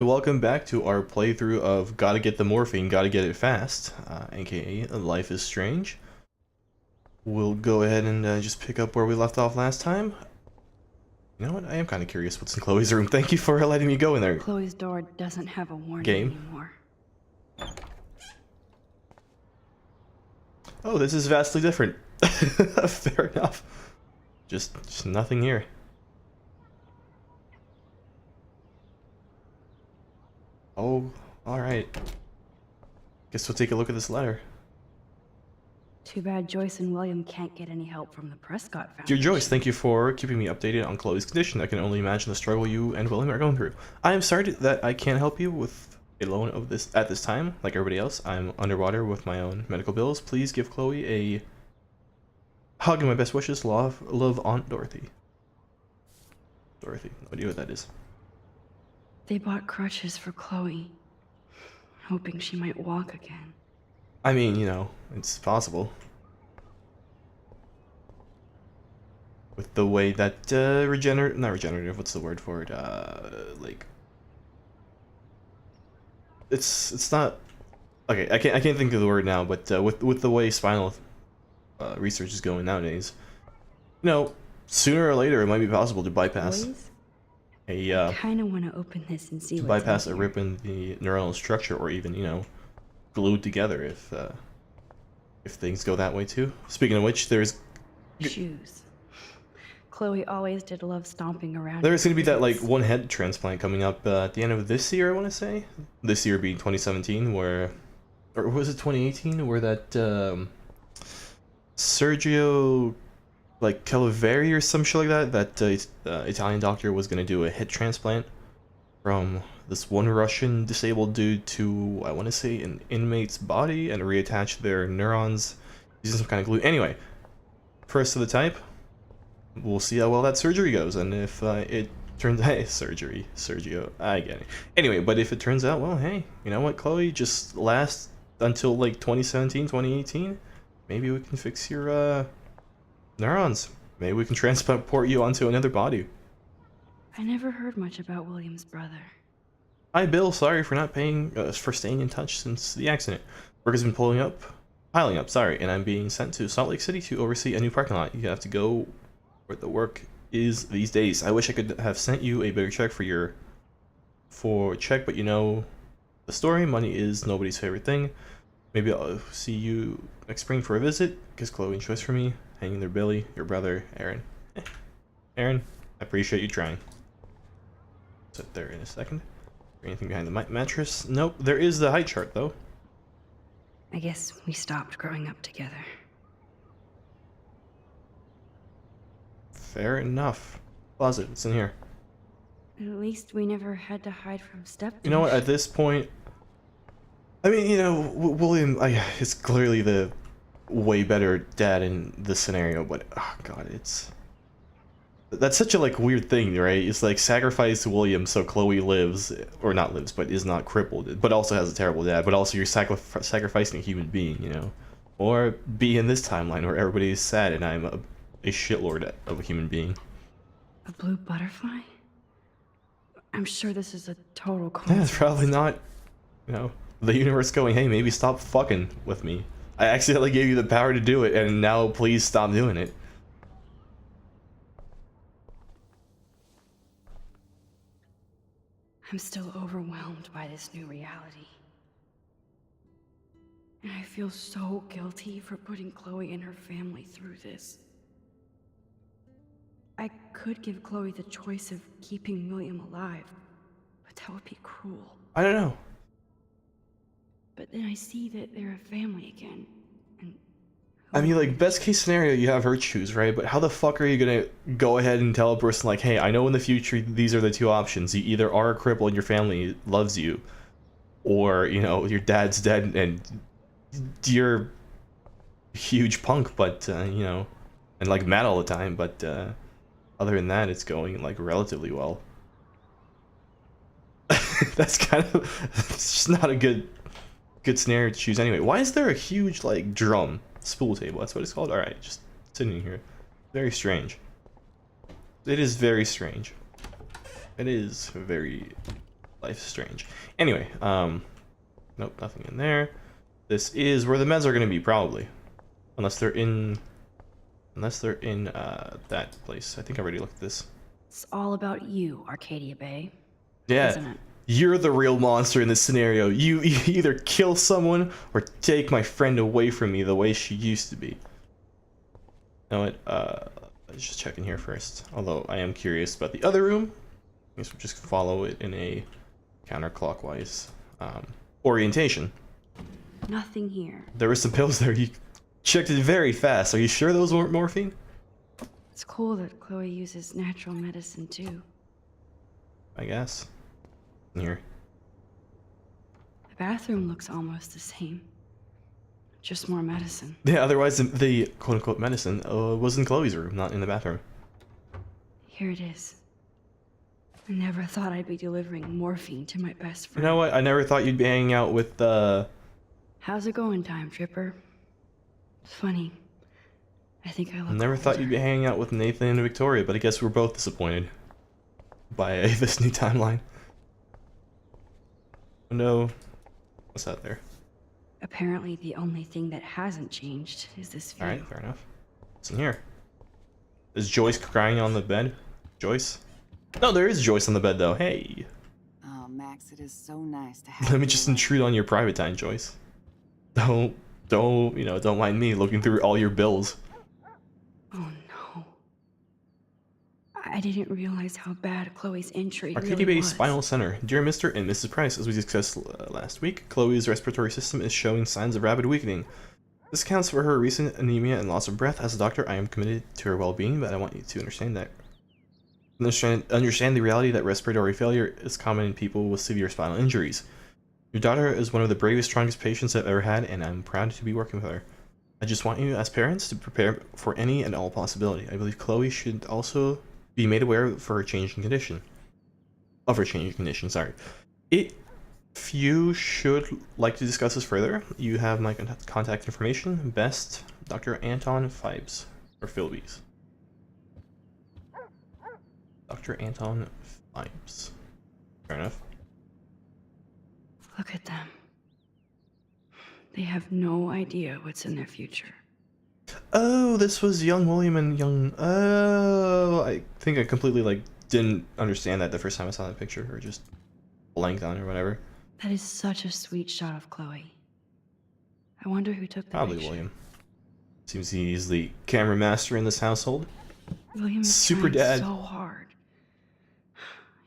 Welcome back to our playthrough of Gotta Get the Morphine, Gotta Get It Fast, aka Life is Strange. We'll go ahead and just pick up where we left off last time. You know what? I am kind of curious what's in Chloe's room. Thank you for letting me go in there. Chloe's door doesn't have a warning Game. anymore. Oh, this is vastly different. Fair enough. Just nothing here. Oh, alright. Guess we'll take a look at this letter. Too bad Joyce and William can't get any help from the Prescott family. Dear Joyce, thank you for keeping me updated on Chloe's condition. I can only imagine the struggle you and William are going through. I am sorry that I can't help you with a loan of this at this time. Like everybody else, I'm underwater with my own medical bills. Please give Chloe a hug and my best wishes. Love, Aunt Dorothy. Dorothy, no idea what that is. They bought crutches for Chloe, hoping she might walk again. I mean, you know, it's possible. With the way that not regenerative, what's the word for it? Like it's not okay. I can't think of the word now, but with the way spinal research is going nowadays, you know, sooner or later it might be possible to bypass I kind of want to open this and see to what's bypass in a here. rip in the neuronal structure, or even, you know, glued together if things go that way too. Speaking of which, there's Shoes. Chloe always did love stomping around. there's in gonna be that like boots. one head transplant coming up at the end of this year, I want to say. This year being 2017, where, or was it 2018, where that Sergio like Calaveri or some shit like that Italian doctor was gonna do a head transplant from this one Russian disabled dude to, I want to say, an inmate's body and reattach their neurons using some kind of glue. Anyway, first of the type, we'll see how well that surgery goes, and if it turns hey, Sergio, I get it. Anyway, but if it turns out, well, hey, you know what, Chloe, just last until like 2017, 2018, maybe we can fix your neurons. Maybe we can transport you onto another body. I never heard much about William's brother. Hi, Bill. Sorry for not paying for staying in touch since the accident. Work has been piling up. Sorry, and I'm being sent to Salt Lake City to oversee a new parking lot. You have to go where the work is these days. I wish I could have sent you a bigger check but you know the story. Money is nobody's favorite thing. Maybe I'll see you next spring for a visit. Kiss Chloe and Choice for me. Hanging there, Billy, your brother, Aaron. Aaron, I appreciate you trying. Sit there in a second. Anything behind the mattress? Nope. There is the height chart, though. I guess we stopped growing up together. Fair enough. Closet. What's in here? At least we never had to hide from stepdad. You know what? At this point, I mean, you know, William is clearly the way better dad in this scenario, but oh god, that's such a like weird thing, right? It's like sacrifice William so Chloe lives, or not lives, but is not crippled, but also has a terrible dad, but also you're sacrificing a human being, you know? Or be in this timeline where everybody is sad and I'm a shitlord of a human being. A blue butterfly? I'm sure this is a total Yeah, coincidence. it's probably not, you know, the universe going, hey, maybe stop fucking with me. I accidentally gave you the power to do it, and now please stop doing it. I'm still overwhelmed by this new reality. And I feel so guilty for putting Chloe and her family through this. I could give Chloe the choice of keeping William alive, but that would be cruel. I don't know. But then I see that they're a family again, and I mean, like, best case scenario, you have her choose, right? But how the fuck are you gonna go ahead and tell a person, like, hey, I know in the future these are the two options. You either are a cripple and your family loves you, or, you know, your dad's dead and you're a huge punk, but, you know, and, like, mad all the time, but, other than that, it's going, like, relatively well. That's kind of, it's just not a good scenario to choose anyway. Why is there a huge, like, drum? Spool table, that's what it's called? Alright, just sitting here. Very strange. It is very strange. It is very Life is strange. Anyway, nope, nothing in there. This is where the meds are gonna be, probably. Unless they're in that place. I think I already looked at this. It's all about you, Arcadia Bay. Yeah, Isn't it? you're the real monster in this scenario. You either kill someone or take my friend away from me the way she used to be. You know what? Let's just check in here first. Although I am curious about the other room. I guess we'll just follow it in a counterclockwise orientation. Nothing here. There were some pills there. You checked it very fast. Are you sure those weren't morphine? It's cool that Chloe uses natural medicine too. I guess. In here. The bathroom looks almost the same. Just more medicine. Yeah, otherwise the quote-unquote medicine was in Chloe's room, not in the bathroom. Here it is. I never thought I'd be delivering morphine to my best friend. You know what? I never thought you'd be hanging out with How's it going, Time Tripper? It's funny. I think I look never thought older. you'd be hanging out with Nathan and Victoria, but I guess we're both disappointed by this new timeline. Oh no. What's that there? Apparently the only thing that hasn't changed is this view. Alright, fair enough. What's in here? Is Joyce crying on the bed? Joyce? No, there is Joyce on the bed though. Hey. Oh, Max, it is so nice to have Let me you just around. intrude on your private time, Joyce. Don't mind me looking through all your bills. Oh no. I didn't realize how bad Chloe's injury Arcadia really Bay was. Spinal Center. Dear Mr. and Mrs. Price, as we discussed last week, Chloe's respiratory system is showing signs of rapid weakening. This accounts for her recent anemia and loss of breath. As a doctor, I am committed to her well-being, but I want you to understand the reality that respiratory failure is common in people with severe spinal injuries. Your daughter is one of the bravest, strongest patients I've ever had, and I'm proud to be working with her. I just want you, as parents, to prepare for any and all possibility. I believe Chloe should also be made aware of her changing condition. Sorry. If you should like to discuss this further, you have my contact information. Best, Dr. Anton Fibes, or Philbies. Dr. Anton Fibes. Fair enough. Look at them. They have no idea what's in their future. Oh, this was young William and young... Oh, I think I completely, didn't understand that the first time I saw that picture, or just blanked on it or whatever. That is such a sweet shot of Chloe. I wonder who took the Probably picture. William. Seems he's the camera master in this household. William is Super trying dad. so hard.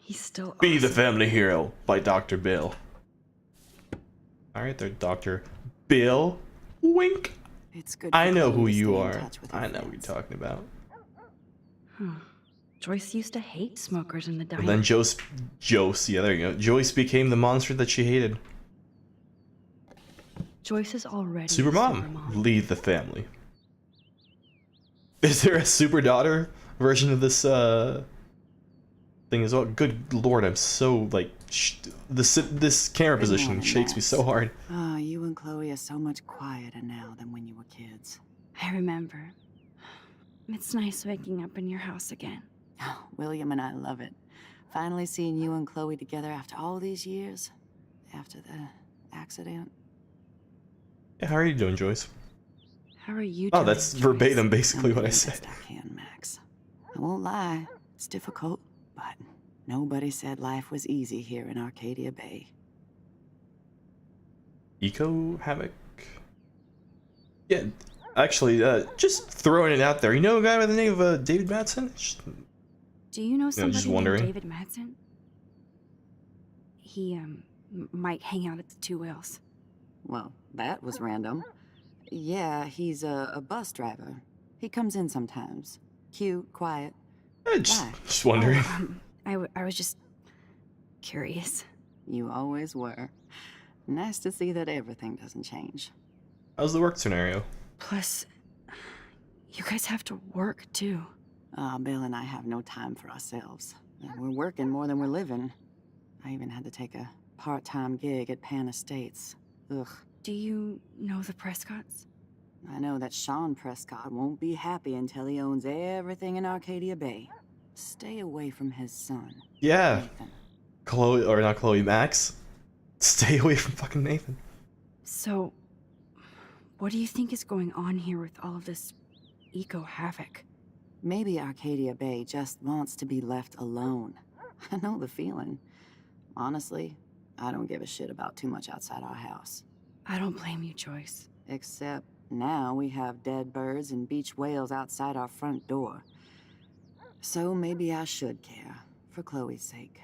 He's still Be the awesome. Family Hero by Dr. Bill. Alright there, Dr. Bill. Wink. It's good. I for know Chloe who to you stay in are. touch with her I know what you're friends. talking about. Huh. Joyce used to hate smokers in the diner. And then Joyce, yeah, there you go. Joyce became the monster that she hated. Joyce is already Super a mom, lead the family. Is there a super daughter version of this thing as well? Good lord, I'm so this camera Good position morning, shakes me Max. so hard. Ah, you and Chloe are so much quieter now than when you were kids. I remember. It's nice waking up in your house again. Oh, William and I love it. Finally seeing you and Chloe together after all these years. After the accident. Yeah, how are you doing, Joyce? How are you Oh, doing, that's Joyce? verbatim basically I'm what I doing the said. best I can, Max. I won't lie. It's difficult, but nobody said life was easy here in Arcadia Bay. Eco Havoc? Yeah, actually, just throwing it out there. You know a guy by the name of David Madsen? Do you know somebody just named wondering. David Madsen? He, might hang out at the Two Whales. Well, that was random. Yeah, he's a bus driver. He comes in sometimes. Cute, quiet. Just, Why? just wondering. I was just curious. You always were. Nice to see that everything doesn't change. How's the work scenario? Plus, you guys have to work too. Bill and I have no time for ourselves. We're working more than we're living. I even had to take a part-time gig at Pan Estates. Ugh. Do you know the Prescotts? I know that Sean Prescott won't be happy until he owns everything in Arcadia Bay. Stay away from his son. Yeah, Nathan. Chloe, or not Chloe, Max, stay away from fucking Nathan. So, what do you think is going on here with all of this eco-havoc? Maybe Arcadia Bay just wants to be left alone. I know the feeling. Honestly, I don't give a shit about too much outside our house. I don't blame you, Joyce. Except now we have dead birds and beach whales outside our front door. So maybe I should care, for Chloe's sake.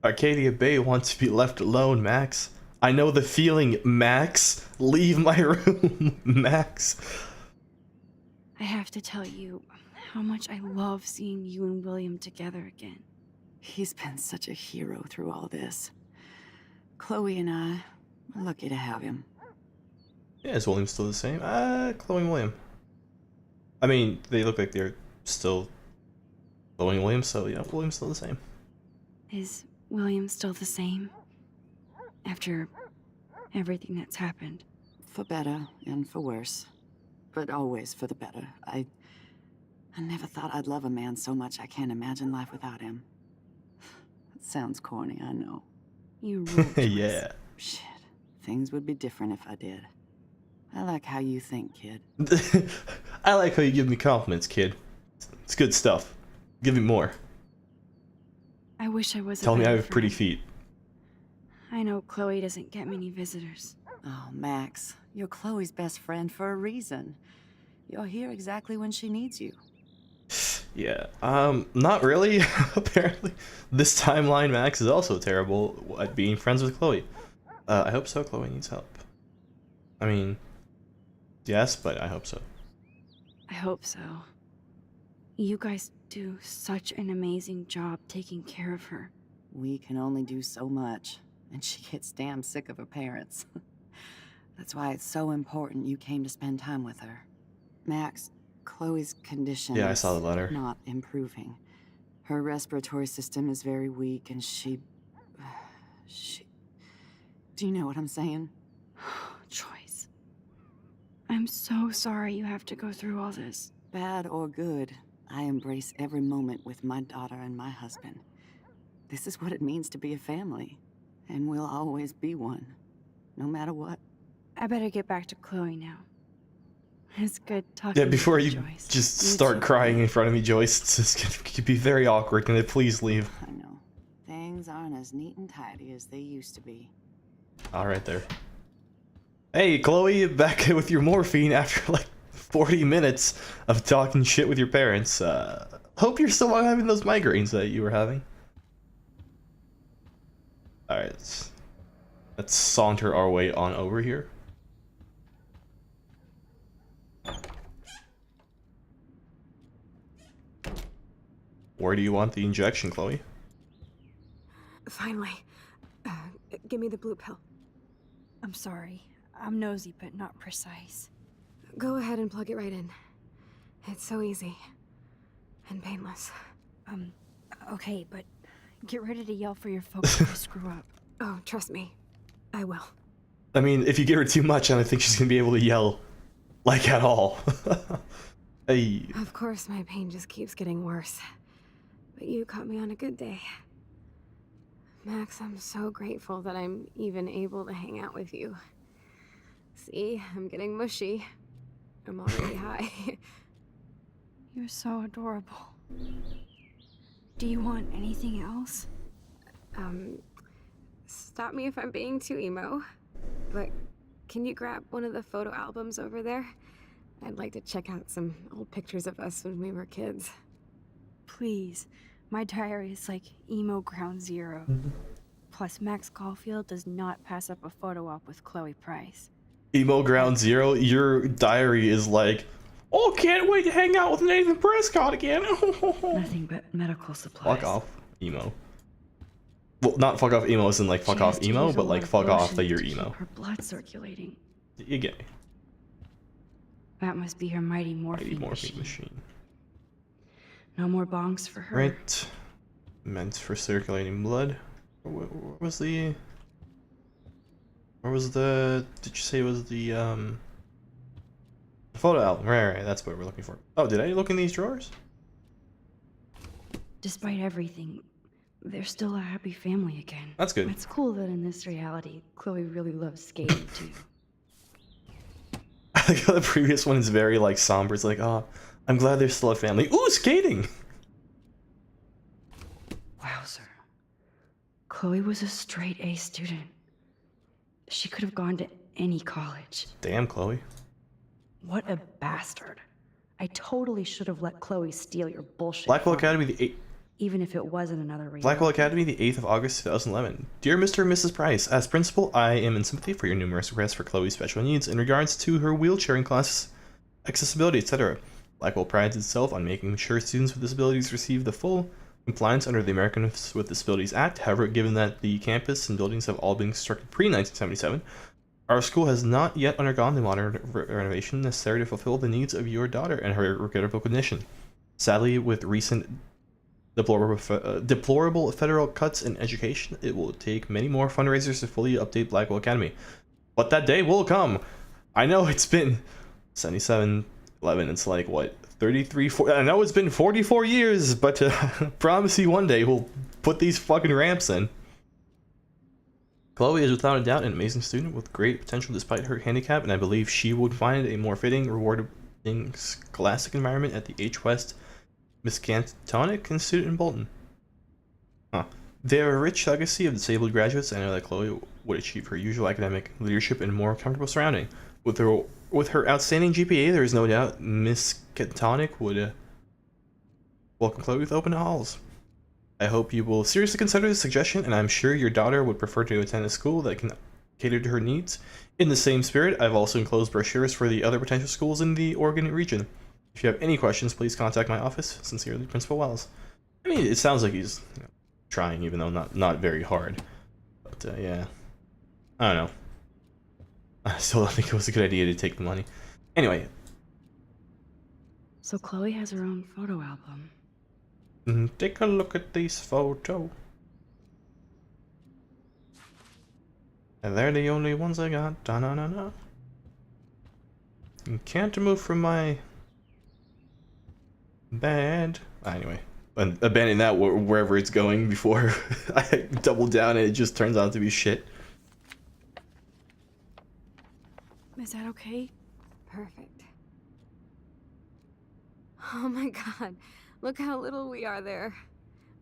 Arcadia Bay wants to be left alone, Max. I know the feeling, Max. Leave my room, Max. I have to tell you how much I love seeing you and William together again. He's been such a hero through all this. Chloe and I are lucky to have him. Yeah, is William still the same? Chloe and William. I mean, they look like they're still Chloe and William, so yeah, William's still the same. Is William still the same? After everything that's happened? For better and for worse. But always for the better. I never thought I'd love a man so much I can't imagine life without him. It sounds corny, I know. You rule, Joyce. Yeah. Shit. Things would be different if I did. I like how you think, kid. I like how you give me compliments, kid. It's good stuff. Give me more. I wish I was a Tell me I better have pretty friend. feet. I know Chloe doesn't get many visitors. Oh, Max, you're Chloe's best friend for a reason. You're here exactly when she needs you. Yeah, not really, apparently. This timeline, Max is also terrible at being friends with Chloe. I hope so. Chloe needs help. I mean, yes, but I hope so. I hope so. You guys do such an amazing job taking care of her. We can only do so much, and she gets damn sick of her parents. That's why it's so important you came to spend time with her. Max, Chloe's condition Yeah, I is saw the letter. not improving. Her respiratory system is very weak, and she... Do you know what I'm saying? Joyce. I'm so sorry you have to go through all this. Bad or good, I embrace every moment with my daughter and my husband. This is what it means to be a family, and we'll always be one, no matter what. I better get back to Chloe now. It's good talking Yeah, before to you Joyce. just You start too. crying in front of me, Joyce, it could be very awkward. Can they please leave? I know. Things aren't as neat and tidy as they used to be. All right, there. Hey, Chloe, back with your morphine after like 40 minutes of talking shit with your parents. Hope you're still not having those migraines that you were having. All right, let's saunter our way on over here. Where do you want the injection, Chloe? Finally. Give me the blue pill. I'm sorry. I'm nosy, but not precise. Go ahead and plug it right in. It's so easy. And painless. Okay, but get ready to yell for your folks if I screw up. Oh, trust me. I will. I mean, if you give her too much, I don't think she's gonna be able to yell, like, at all. Hey. Of course, my pain just keeps getting worse. But you caught me on a good day. Max, I'm so grateful that I'm even able to hang out with you. See, I'm getting mushy. I'm already high. You're so adorable. Do you want anything else? Stop me if I'm being too emo. But can you grab one of the photo albums over there? I'd like to check out some old pictures of us when we were kids. Please. My diary is like emo ground zero. Plus, Max Caulfield does not pass up a photo op with Chloe Price. Emo Ground Zero, your diary is like, oh, can't wait to hang out with Nathan Prescott again. Nothing but medical supplies. Fuck off, emo. Well, not fuck off emo as in like fuck She has off to emo, use a but lot like of fuck off lotion that you're to emo. keep her blood circulating. You get me. That must be her mighty Mighty morphine, morphine machine. machine. No more bongs for her. Right. Meant for circulating blood. Where was the... Where was the... Did you say it was the, photo album? Right, that's what we're looking for. Oh, did I look in these drawers? Despite everything, they're still a happy family again. That's good. It's cool that in this reality, Chloe really loves skating too. I think the previous one is very like somber. It's like, oh, I'm glad they're still a family. Ooh, skating! Wowzer. Chloe was a straight A student. She could have gone to any college. Damn, Chloe. What a bastard. I totally should have let Chloe steal your bullshit. Blackwell from me, Academy, the even if it wasn't another reality. Blackwell Academy, the 8th of August, 2011. Dear Mr. and Mrs. Price, as principal, I am in sympathy for your numerous requests for Chloe's special needs in regards to her wheelchairing class, accessibility, etc. Blackwell prides itself on making sure students with disabilities receive the full compliance under the Americans with Disabilities Act. However, given that the campus and buildings have all been constructed pre-1977, our school has not yet undergone the modern renovation necessary to fulfill the needs of your daughter and her regrettable condition. Sadly, with recent deplorable federal cuts in education, it will take many more fundraisers to fully update Blackwell Academy. But that day will come. I know it's been 77, 11, it's like, what, 33, 40, I know it's been 44 years, but promise you one day we'll put these fucking ramps in. Chloe is without a doubt an amazing student with great potential despite her handicap, and I believe she would find a more fitting, rewarding scholastic environment at the H. West Miskatonic Institute in Bolton. Huh. They have a rich legacy of disabled graduates. I know that Chloe would achieve her usual academic leadership in a more comfortable surrounding. With her outstanding GPA, there is no doubt Miskatonic would welcome Chloe with open halls. I hope you will seriously consider this suggestion, and I'm sure your daughter would prefer to attend a school that can cater to her needs. In the same spirit, I've also enclosed brochures for the other potential schools in the Oregon region. If you have any questions, please contact my office. Sincerely, Principal Wells. I mean, it sounds like he's trying, even though not very hard. But yeah, I don't know. I still don't think it was a good idea to take the money. Anyway. So Chloe has her own photo album. Take a look at these photos. And they're the only ones I got. Da-na-na-na. Can't move from my bed. Anyway, abandon that wherever it's going before I double down and it just turns out to be shit. Is that okay? Perfect. Oh my god. Look how little we are there.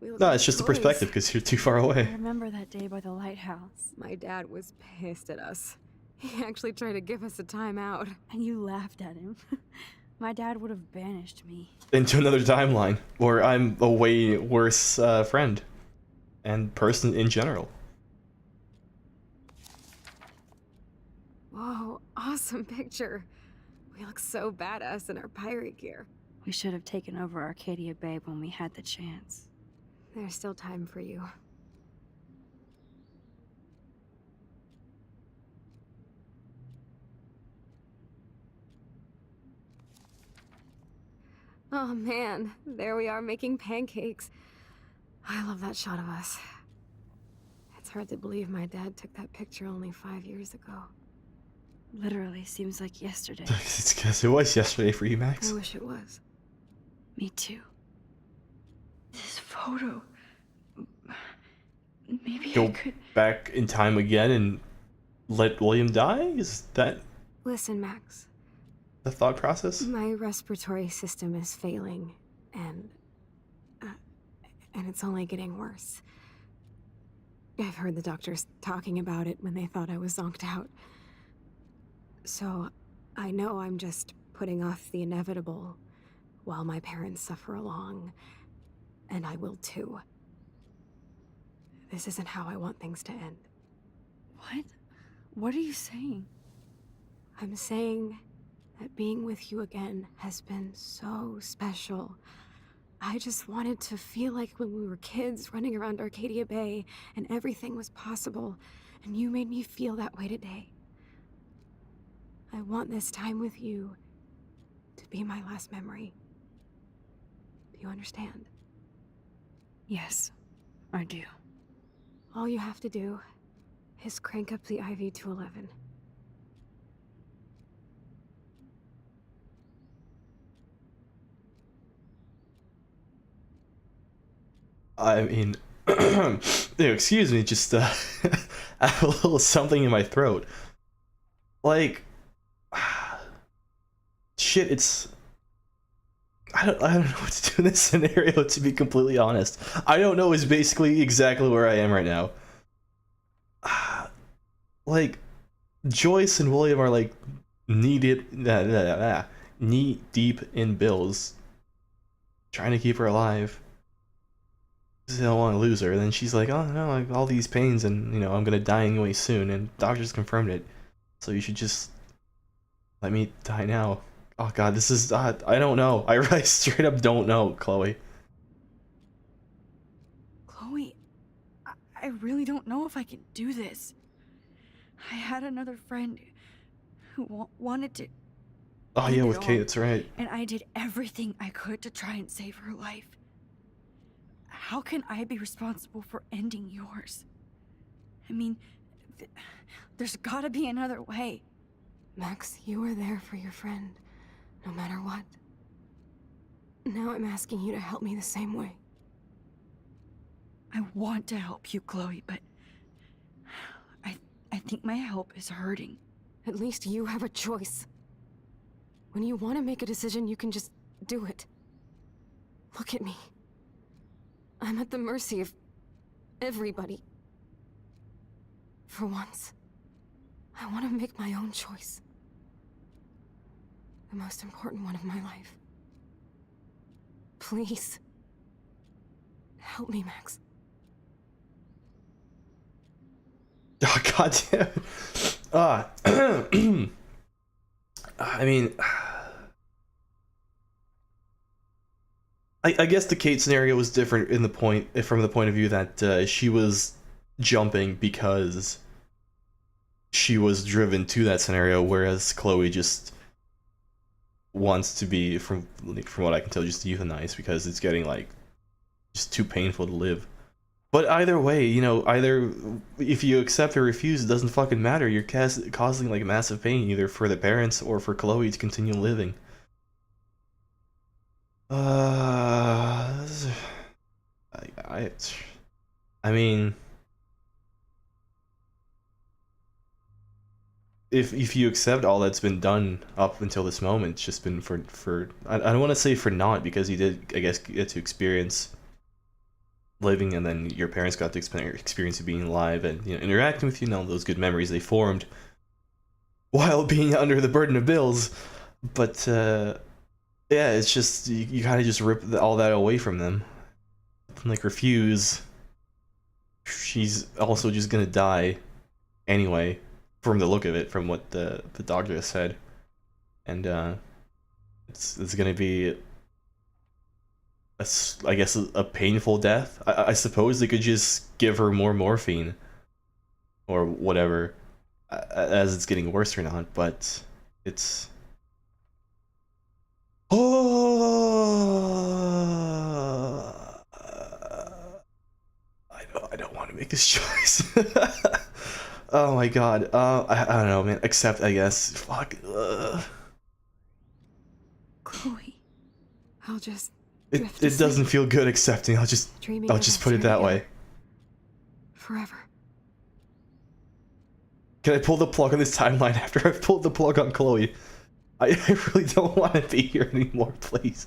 We look No, like it's just the toys. perspective because you're too far I away. remember that day by the lighthouse. My dad was pissed at us. He actually tried to give us a timeout. And you laughed at him. My dad would have banished me. Into another timeline where I'm a way worse friend and person in general. Whoa, awesome picture. We look so badass in our pirate gear. We should have taken over Arcadia Bay when we had the chance. There's still time for you. Oh man, there we are making pancakes. I love that shot of us. It's hard to believe my dad took that picture only 5 years ago. Literally seems like yesterday. It's because it was yesterday for you, Max. I wish it was. Me too. This photo. Maybe I Go could. back in time again and let William die? Is that Listen, Max. the thought process? My respiratory system is failing, and it's only getting worse. I've heard the doctors talking about it when they thought I was zonked out. So, I know I'm just putting off the inevitable while my parents suffer along, and I will too. This isn't how I want things to end. What? What are you saying? I'm saying that being with you again has been so special. I just wanted to feel like when we were kids running around Arcadia Bay and everything was possible, and you made me feel that way today. I want this time with you to be my last memory. Do you understand? Yes, I do. All you have to do is crank up the IV to 11. I mean, Excuse me, just I have a little something in my throat. Like, shit, it's I don't know what to do in this scenario, to be completely honest. I don't know is basically exactly where I am right now. Like, Joyce and William are like knee deep in bills, trying to keep her alive. They don't want to lose her. And then she's like, oh no, like all these pains, and I'm gonna die anyway soon, and doctors confirmed it. So you should just let me die now. Oh god, this is I don't know. I straight up don't know, Chloe. Chloe, I really don't know if I can do this. I had another friend who wanted to. Oh end yeah, it with all, Kate, that's right. And I did everything I could to try and save her life. How can I be responsible for ending yours? I mean, there's gotta be another way. Max, you were there for your friend, no matter what. Now I'm asking you to help me the same way. I want to help you, Chloe, but I think my help is hurting. At least you have a choice. When you want to make a decision, you can just do it. Look at me. I'm at the mercy of everybody. For once, I want to make my own choice. The most important one of my life. Please. Help me, Max. Oh god damn it. I mean, I guess the Kate scenario was different from the point of view that she was jumping because she was driven to that scenario, whereas Chloe just wants to be, from what I can tell, just euthanized because it's getting like just too painful to live. But either way, either if you accept or refuse, it doesn't fucking matter. You're causing like massive pain either for the parents or for Chloe to continue living. I mean, if you accept all that's been done up until this moment, it's just been for I don't want to say for naught, because you did, I guess, get to experience living, and then your parents got to experience being alive and interacting with you, all those good memories they formed while being under the burden of bills. But yeah, it's just you kind of just rip all that away from them, like refuse. She's also just gonna die anyway, from the look of it, from what the doctor said, and it's gonna be I guess a painful death. I suppose they could just give her more morphine or whatever as it's getting worse or not, but it's I don't want to make this choice. Oh my god. I don't know, man. Except, I guess, fuck. Chloe. I'll just It doesn't feel good accepting. I'll just put it that way. Forever. Can I pull the plug on this timeline after I've pulled the plug on Chloe? I really don't want to be here anymore, please.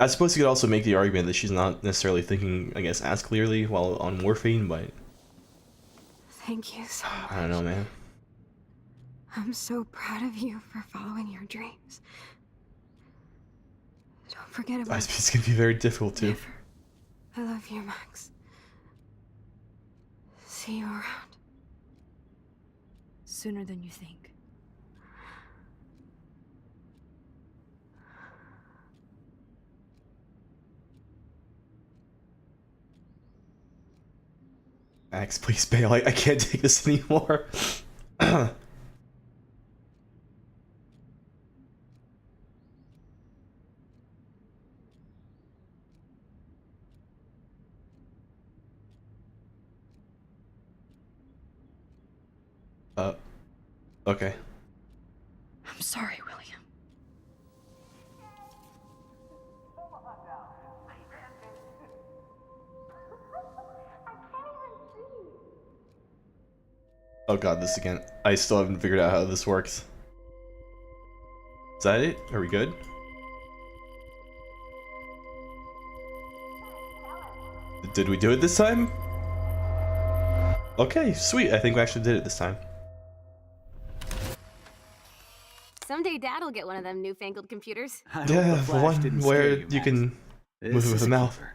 I suppose you could also make the argument that she's not necessarily thinking, I guess, as clearly while on morphine, but Thank you so much. I don't know, man. I'm so proud of you for following your dreams. Don't forget about It's gonna be very difficult too. Never. I love you, Max. See you around. Sooner than you think. Max, please bail. I can't take this anymore. Okay. sorry, William. Oh god, this again. I still haven't figured out how this works. Is that it? Are we good? Did we do it this time? Okay, sweet. I think we actually did it this time. Someday Dad'll get one of them newfangled computers. I hope Yeah, the flash one didn't where scare you Max. can This move it with is a mouth. keeper.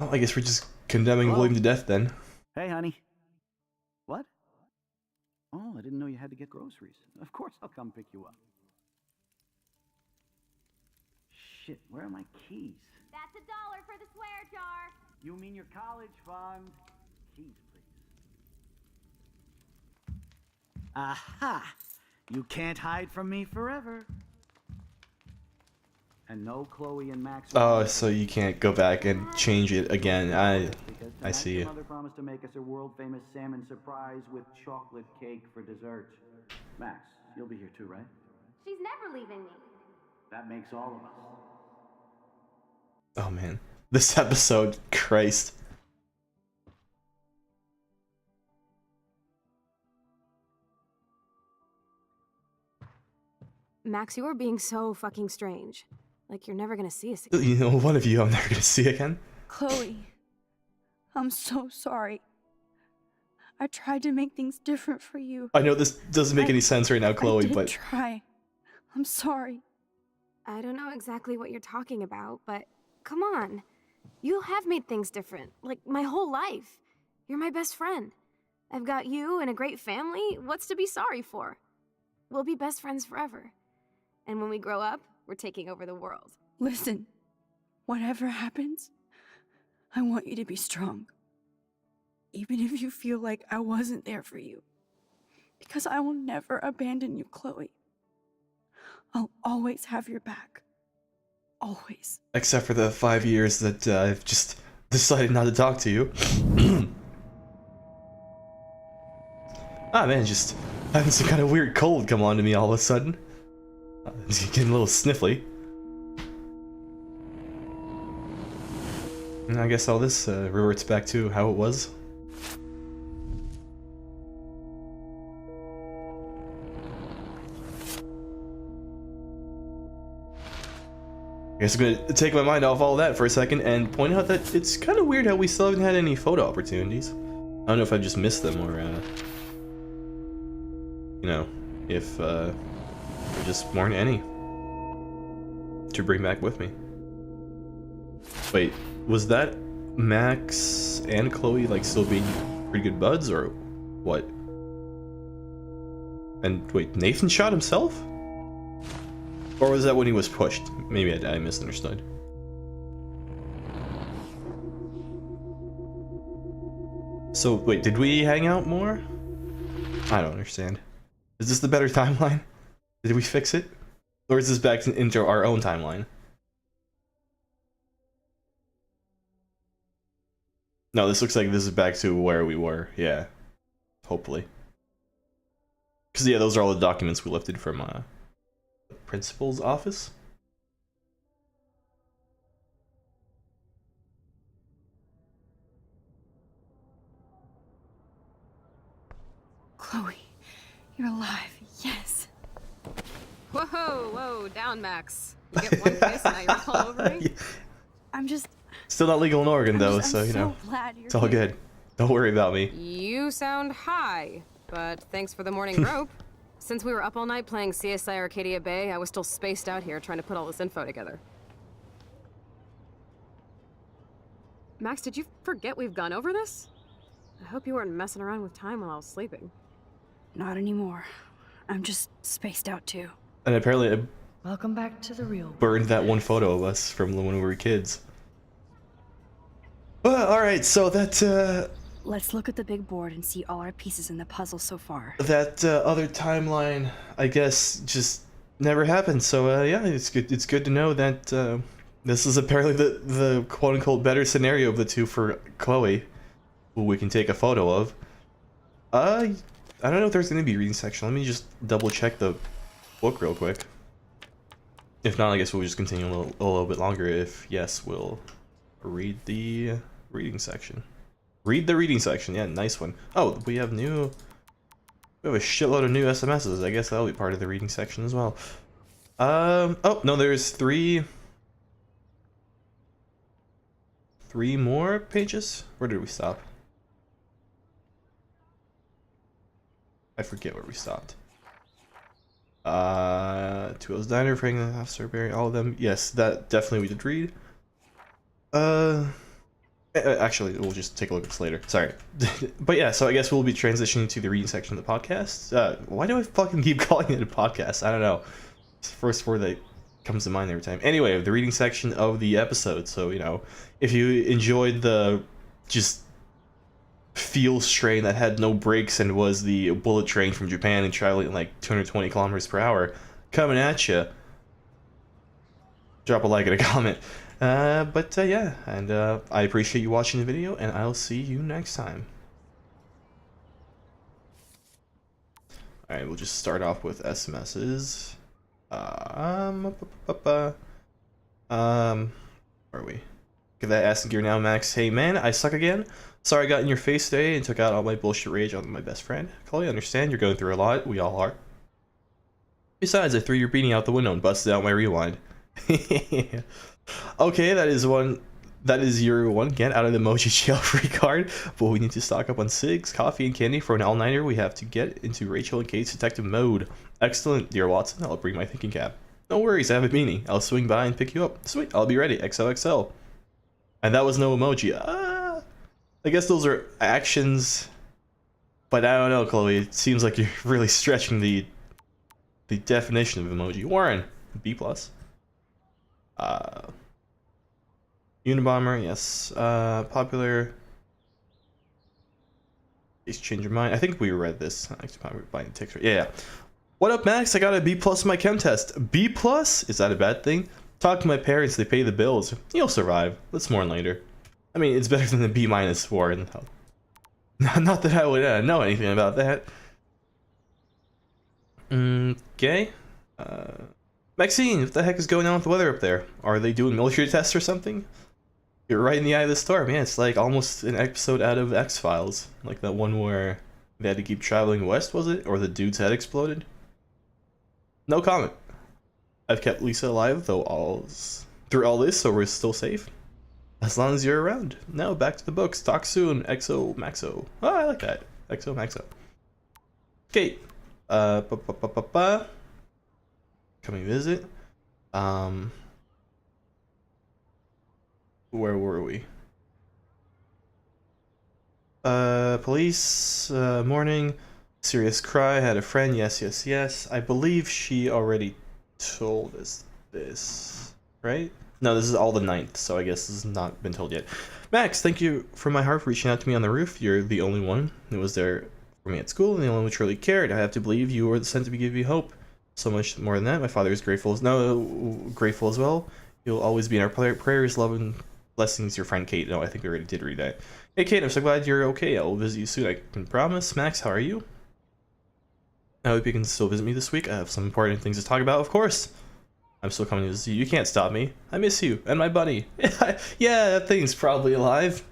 Well, I guess we're just condemning Hello? William to death then. Hey, honey. What? Oh, I didn't know you had to get groceries. Of course I'll come pick you up. Shit, where are my keys? That's $1 for the swear jar. You mean your college fund? Keys, please. Aha! You can't hide from me forever. And no Chloe and Max. Oh, so you can't go back and change it again. I Because see your you. mother promised to make us a world famous salmon surprise with chocolate cake for dessert. Max, you'll be here too, right? She's never leaving me. That makes all of us. Oh man. This episode, Christ. Max, you are being so fucking strange. Like you're never gonna see us again. You know, one of you I'm never gonna see again. Chloe, I'm so sorry. I tried to make things different for you. I know this doesn't make any sense right now, I Chloe, did but try. I'm sorry. I don't know exactly what you're talking about, but come on. You have made things different, like my whole life. You're my best friend. I've got you and a great family. What's to be sorry for? We'll be best friends forever. And when we grow up, we're taking over the world. Listen, whatever happens, I want you to be strong. Even if you feel like I wasn't there for you. Because I will never abandon you, Chloe. I'll always have your back. Always. except for the 5 years that I've just decided not to talk to you. Ah man, just having some kind of weird cold come on to me all of a sudden. Getting a little sniffly. And I guess all this reverts back to how it was. I guess I'm gonna take my mind off all that for a second and point out that it's kind of weird how we still haven't had any photo opportunities. I don't know if I just missed them or, you know, if there just weren't any to bring back with me. Wait, was that Max and Chloe like still being pretty good buds or what? And wait, Nathan shot himself? Or was that when he was pushed? Maybe I misunderstood. So wait, did we hang out more? I don't understand. Is this the better timeline? Did we fix it? Or is this back into our own timeline? No, this looks like this is back to where we were. Yeah. Hopefully. Because, yeah, those are all the documents we lifted from the principal's office. Chloe, you're alive. Yes. Whoa, whoa, down, Max. You get one kiss and now you're all over me? I'm just. Still not legal in Oregon, though, I'm so, you know, glad you're it's all here. good. Don't worry about me. You sound high, but thanks for the morning rope. Since we were up all night playing CSI Arcadia Bay, I was still spaced out here trying to put all this info together. Max, did you forget we've gone over this? I hope you weren't messing around with time while I was sleeping. Not anymore. I'm just spaced out too. And apparently I Welcome back to the real world. burned that one photo of us from when we were kids. Well, alright, so that, Let's look at the big board and see all our pieces in the puzzle so far. that other timeline, I guess, just never happened. So yeah, it's good to know that this is apparently the quote-unquote better scenario of the two for Chloe, who we can take a photo of. I don't know if there's gonna be a reading section. Let me just double check the book real quick. If not, I guess we'll just continue a little bit longer. If yes, we'll read the reading section. Read the reading section. Yeah, nice one. Oh, we have a shitload of new SMSs. I guess that'll be part of the reading section as well. Oh no, there's three more pages. Where did we stop? I forget where we stopped. Two Diner, Franklin, Half Starberry, all of them. Yes, that definitely we did read. Actually, we'll just take a look at this later. Sorry. But yeah, so I guess we'll be transitioning to the reading section of the podcast. Why do I fucking keep calling it a podcast? I don't know. It's the first word that comes to mind every time. Anyway, the reading section of the episode. So, you know, if you enjoyed the just feel strain that had no brakes and was the bullet train from Japan and traveling like 220 kilometers per hour coming at you, drop a like and a comment. Yeah, and I appreciate you watching the video, and I'll see you next time. Alright, we'll just start off with SMSs. Where are we? Get that ass in gear now, Max. Hey man, I suck again. Sorry I got in your face today and took out all my bullshit rage on my best friend. Chloe, I understand you're going through a lot. We all are. Besides, I threw your beanie out the window and busted out my rewind. Okay, that is your one get out of the emoji jail free card, but we need to stock up on cigs, coffee, and candy for an all-nighter. We have to get into Rachel and Kate's detective mode. Excellent, dear Watson. I'll bring my thinking cap. No worries, I have a beanie. I'll swing by and pick you up. Sweet, I'll be ready. XOXO. And that was no emoji. I guess those are actions, but I don't know, Chloe. It seems like you're really stretching the definition of emoji. Warren, B+. Unabomber, yes. Popular. Please change your mind. I think we read this. Yeah. What up, Max? I got a B+ in my chem test. B+? Is that a bad thing? Talk to my parents. They pay the bills. You'll survive. Let's mourn later. I mean, it's better than the B- Warren. Not that I would know anything about that. Okay. Maxine, what the heck is going on with the weather up there? Are they doing military tests or something? You're right in the eye of the storm. Yeah, it's like almost an episode out of X-Files. Like that one where they had to keep traveling west, was it? Or the dude's head exploded? No comment. I've kept Lisa alive, though through all this, so we're still safe. As long as you're around. Now, back to the books. Talk soon. XO Maxo. Oh, I like that. XO Maxo. Kate. Coming visit. Where were we? Police, morning. Serious cry, had a friend, yes. I believe she already told us this, right? No, this is all the 9th, so I guess this has not been told yet. Max, thank you for my heart for reaching out to me on the roof. You're the only one who was there for me at school, and the only one who truly cared. I have to believe you were sent to give me hope. So much more than that. My father is grateful as well. You'll always be in our prayers, love, and blessings, your friend Kate. No, I think we already did read that. Hey Kate, I'm so glad you're okay. I will visit you soon, I can promise. Max, how are you? I hope you can still visit me this week. I have some important things to talk about, of course. I'm still coming to visit you. You can't stop me. I miss you, and my bunny. Yeah, that thing's probably alive.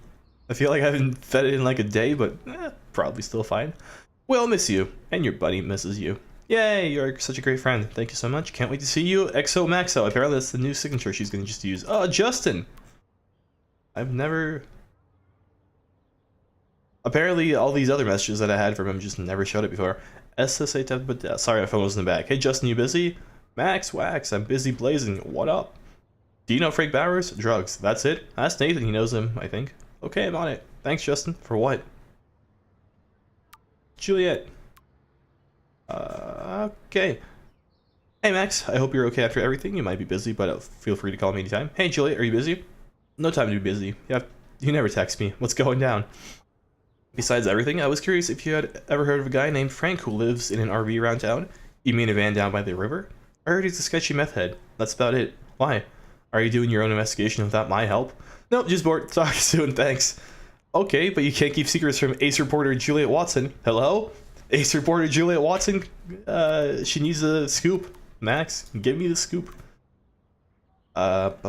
I feel like I haven't fed it in like a day, but probably still fine. We'll miss you, and your bunny misses you. Yay, you're such a great friend. Thank you so much. Can't wait to see you. XO Maxo. Apparently that's the new signature she's going to just use. Oh, Justin. I've never... Apparently all these other messages that I had from him just never showed it before. SSA, but sorry, my phone was in the back. Hey, Justin, you busy? Max, Wax, I'm busy blazing. What up? Do you know Frank Bowers? Drugs. That's it? Ask Nathan. He knows him, I think. Okay, I'm on it. Thanks, Justin. For what? Juliet. Okay. Hey Max, I hope you're okay after everything. You might be busy, but feel free to call me anytime. Hey Juliet, are you busy? No time to be busy. Yeah, you never text me. What's going down? Besides everything, I was curious if you had ever heard of a guy named Frank who lives in an RV around town. You mean a van down by the river? I heard he's a sketchy meth head. That's about it. Why? Are you doing your own investigation without my help? Nope, just bored. Talk soon, thanks. Okay, but you can't keep secrets from ace reporter Juliet Watson. Hello? Ace reporter Juliet Watson, she needs a scoop. Max, give me the scoop. Don't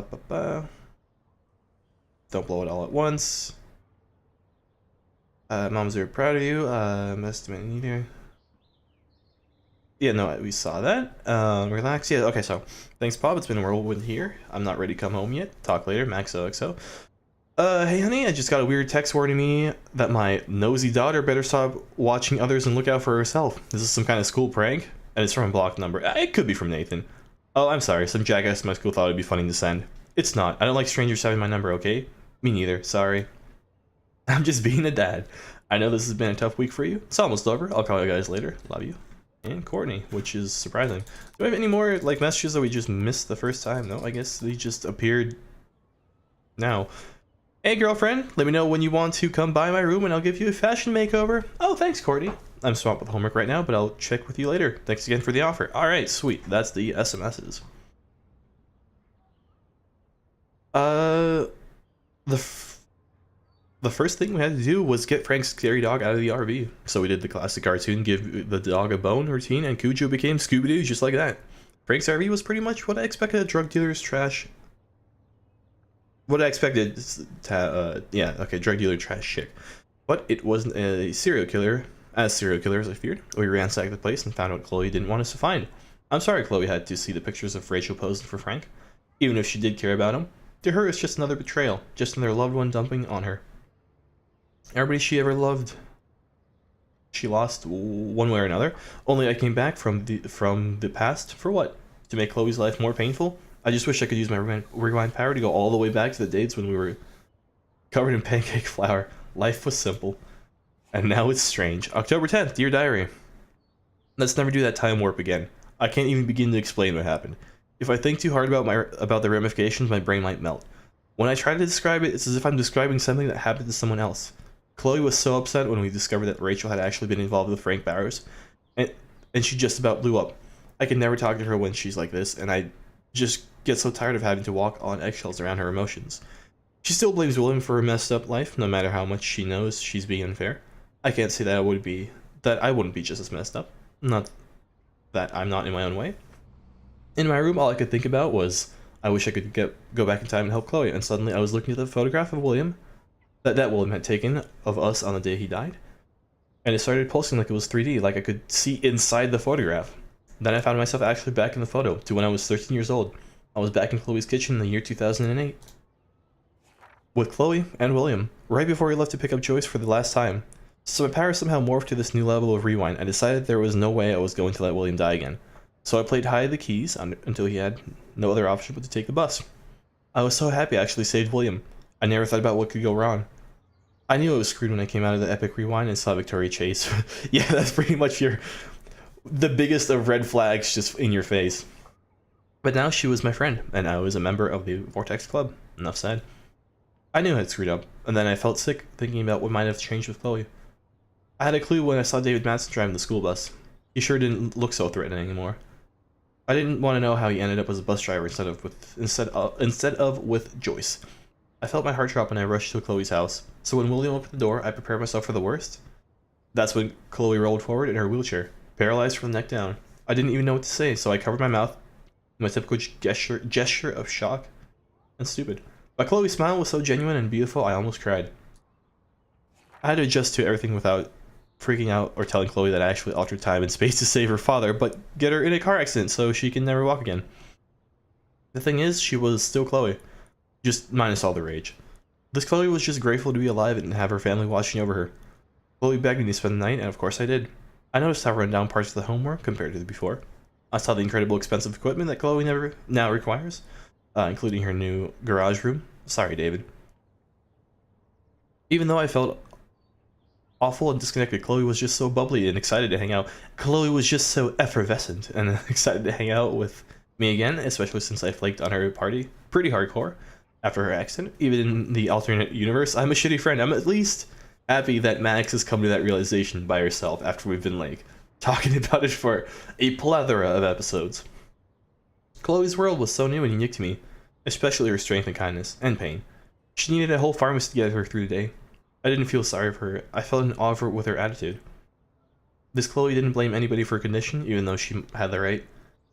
blow it all at once. Mom's very proud of you. Estimate neither. Yeah, no, we saw that. Relax. Yeah, okay, so thanks, Bob. It's been a whirlwind here. I'm not ready to come home yet. Talk later, Max OXO. Hey, honey, I just got a weird text warning me that my nosy daughter better stop watching others and look out for herself. This is some kind of school prank, and it's from a blocked number. It could be from Nathan. Oh, I'm sorry. Some jackass in my school thought it'd be funny to send. It's not. I don't like strangers having my number, okay? Me neither. Sorry. I'm just being a dad. I know this has been a tough week for you. It's almost over. I'll call you guys later. Love you. And Courtney, which is surprising. Do we have any more like messages that we just missed the first time? No, I guess they just appeared now. Hey girlfriend, let me know when you want to come by my room and I'll give you a fashion makeover. Oh, thanks, Courtney. I'm swamped with homework right now, but I'll check with you later. Thanks again for the offer. All right, sweet. That's the SMSs. The first thing we had to do was get Frank's scary dog out of the RV. So we did the classic cartoon, give the dog a bone routine, and Cujo became Scooby-Doo just like that. Frank's RV was pretty much what I expected a drug dealer's trash. What I expected, drug dealer trash chick. But it wasn't a serial killer, as serial killer as I feared. We ransacked the place and found what Chloe didn't want us to find. I'm sorry Chloe had to see the pictures of Rachel posing for Frank. Even if she did care about him, to her it's just another betrayal, just another loved one dumping on her. Everybody she ever loved, she lost one way or another. Only I came back from the past for what? To make Chloe's life more painful? I just wish I could use my rewind power to go all the way back to the dates when we were covered in pancake flour. Life was simple. And now it's strange. October 10th, Dear Diary. Let's never do that time warp again. I can't even begin to explain what happened. If I think too hard about the ramifications, my brain might melt. When I try to describe it, it's as if I'm describing something that happened to someone else. Chloe was so upset when we discovered that Rachel had actually been involved with Frank Bowers, and she just about blew up. I can never talk to her when she's like this, and I just get so tired of having to walk on eggshells around her emotions. She still blames William for her messed up life, no matter how much she knows she's being unfair. I can't say that I wouldn't be just as messed up. Not that I'm not in my own way. In my room, all I could think about was, I wish I could go back in time and help Chloe, and suddenly I was looking at the photograph of William, that William had taken of us on the day he died, and it started pulsing like it was 3D, like I could see inside the photograph. Then I found myself actually back in the photo, to when I was 13 years old. I was back in Chloe's kitchen in the year 2008. With Chloe and William, right before he left to pick up Joyce for the last time. So my power somehow morphed to this new level of rewind. I decided there was no way I was going to let William die again. So I played hide the keys until he had no other option but to take the bus. I was so happy I actually saved William. I never thought about what could go wrong. I knew I was screwed when I came out of the epic rewind and saw Victoria Chase. Yeah, that's pretty much the biggest of red flags just in your face. But now she was my friend, and I was a member of the Vortex Club. Enough said. I knew I had screwed up, and then I felt sick thinking about what might have changed with Chloe. I had a clue when I saw David Madsen driving the school bus. He sure didn't look so threatening anymore. I didn't want to know how he ended up as a bus driver instead of with Joyce. I felt my heart drop when I rushed to Chloe's house, so when William opened the door, I prepared myself for the worst. That's when Chloe rolled forward in her wheelchair, paralyzed from the neck down. I didn't even know what to say, so I covered my mouth with my typical gesture of shock and stupid. But Chloe's smile was so genuine and beautiful, I almost cried. I had to adjust to everything without freaking out or telling Chloe that I actually altered time and space to save her father, but get her in a car accident so she can never walk again. The thing is, she was still Chloe. Just minus all the rage. This Chloe was just grateful to be alive and have her family watching over her. Chloe begged me to spend the night, and of course I did. I noticed how run down parts of the home were compared to before. I saw the incredible expensive equipment that Chloe now requires, including her new garage room. Sorry, David. Even though I felt awful and disconnected, Chloe was just so bubbly and excited to hang out. Chloe was just so effervescent and excited to hang out with me again, especially since I flaked on her party pretty hardcore after her accident. Even in the alternate universe, I'm a shitty friend. I'm at least happy that Max has come to that realization by herself after we've been like talking about it for a plethora of episodes. Chloe's world was so new and unique to me, especially her strength and kindness and pain. She needed a whole pharmacy to get her through the day. I didn't feel sorry for her. I felt in awe of her with her attitude. This Chloe didn't blame anybody for her condition, even though she had the right.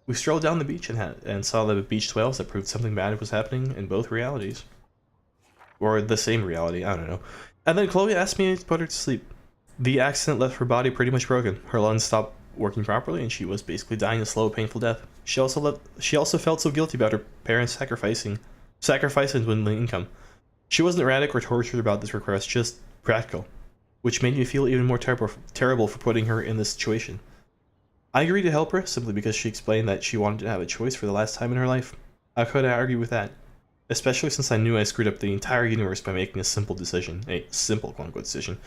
We strolled down the beach and saw the beached whales that proved something bad was happening in both realities. Or the same reality, I don't know. And then Chloe asked me to put her to sleep. The accident left her body pretty much broken. Her lungs stopped working properly, and she was basically dying a slow, painful death. She also felt so guilty about her parents sacrificing dwindling income. She wasn't erratic or tortured about this request, just practical, which made me feel even more terrible for putting her in this situation. I agreed to help her simply because she explained that she wanted to have a choice for the last time in her life. How could I argue with that? Especially since I knew I screwed up the entire universe by making a simple decision. A simple quote-unquote decision.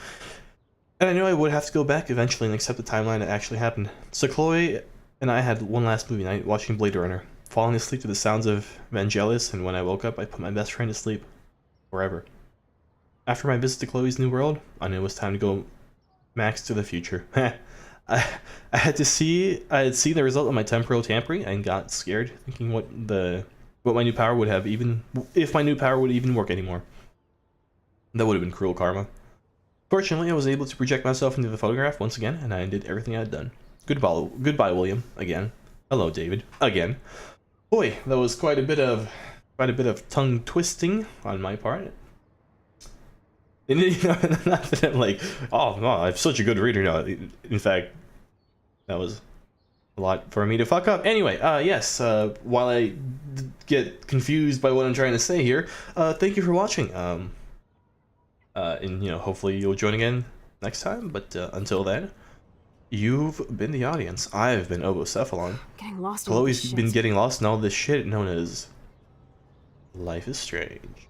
And I knew I would have to go back eventually and accept the timeline that actually happened. So Chloe and I had one last movie night watching Blade Runner, falling asleep to the sounds of Vangelis, and when I woke up I put my best friend to sleep. Forever. After my visit to Chloe's new world, I knew it was time to go Max to the future. I had seen the result of my temporal tampering and got scared, thinking what my new power would have, even if my new power would even work anymore. That would have been cruel karma. Fortunately, I was able to project myself into the photograph once again, and I did everything I had done. Goodbye, William. Again. Hello, David. Again. Boy, that was quite a bit of tongue twisting on my part. And, you know, not that I'm like, oh no, I'm such a good reader now. In fact, that was a lot for me to fuck up. Anyway, yes, while I get confused by what I'm trying to say here, thank you for watching. And, you know, hopefully you'll join again next time, but until then, you've been the audience. I've been OvoCephalon. Getting lost in all this Chloe's shit. been getting lost in all this shit known as Life is Strange.